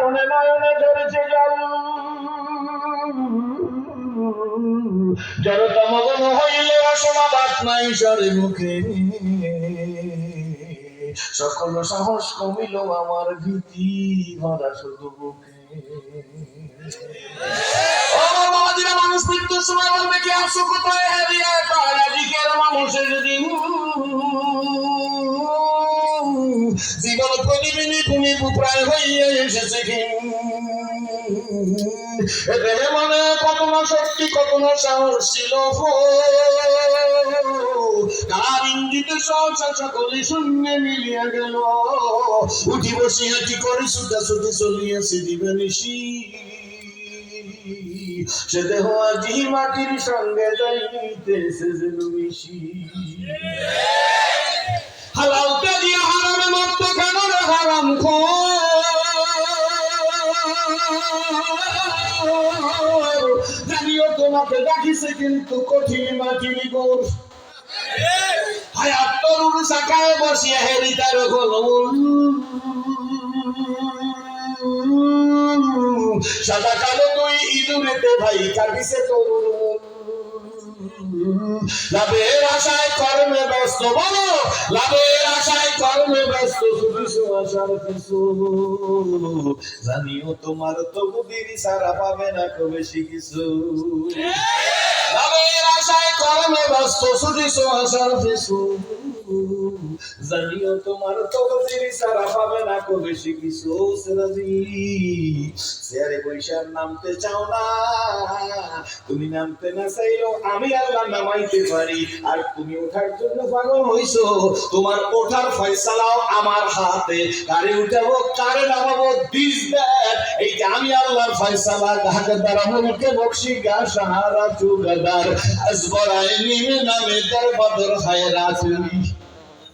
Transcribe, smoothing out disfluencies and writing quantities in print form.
নয়নে নয়নে ধরেছে জল, জড়তা মগ্ন হইলে অসমাবাদ নাই স্বরে মুখে, সকল সাহস কমিল আমার ভীতি ভরা শুধু বুকে। মানুষ মৃত্যুর সময় বলবে কি আসো কোথায় হারিয়ে পায় আজকের মানুষের দিন, জীবন প্রতিদিনই তুমি প্রায় হইয়া এসেছে দেহে মনে কত না শক্তি কত না সাহস ছিল, কার ইঙ্গিতে সংসার সকলে শূন্য মিলিয়া গেল, উঠি বসি হাঁটি করে ছুটাছুটি চলিয়াছি দিবানিশি, সে দেহ আজি মাটির সঙ্গে যাইতেছে যেন মিশি। হালালতে দিয়ে হারামে মত কেন রে হারাম জানিও তোমাকে ডাকিছে কিন্তু কঠিন মাটির গোর, হায়াত তরুণ শাখায় বসিয়া হেরি তার গোল, সাদা কালো দুই ইঁদুরেতে ভাই কাটিছে তরুণ, লাভের আশায় কর্মে ব্যস্ত, বলো লাভের আশায় কর্মে ব্যস্ত, কিছু আশার কিছু জানিও তোমার তকদির সারা পাবে না খুব বেশি কিছু, লাভের আশায় কর্মে ব্যস্ত কিছু আশার কিছু জানিও তোমার তকদির সারা পাবে না খুব বেশি কিছু। সেরাজি সেরে বৈশাখ নামতে চাও না, তুমি নামতে না চাইলেও আমি আল্লাহ নামাইতে পারি, আর তুমি ওঠার জন্য পাগল হইছো, তোমার ওঠার ফয়সালাও আমার হাতে, কারে উঠাবো কারে নামাবো দিস দ্যাট এইটা আমি আল্লাহর ফয়সালা, ঢাকা দ্বারা মুলকে বকশি গা সাহারা চুগাদার আজবরাইনি নামে তার বদর খায়রাত।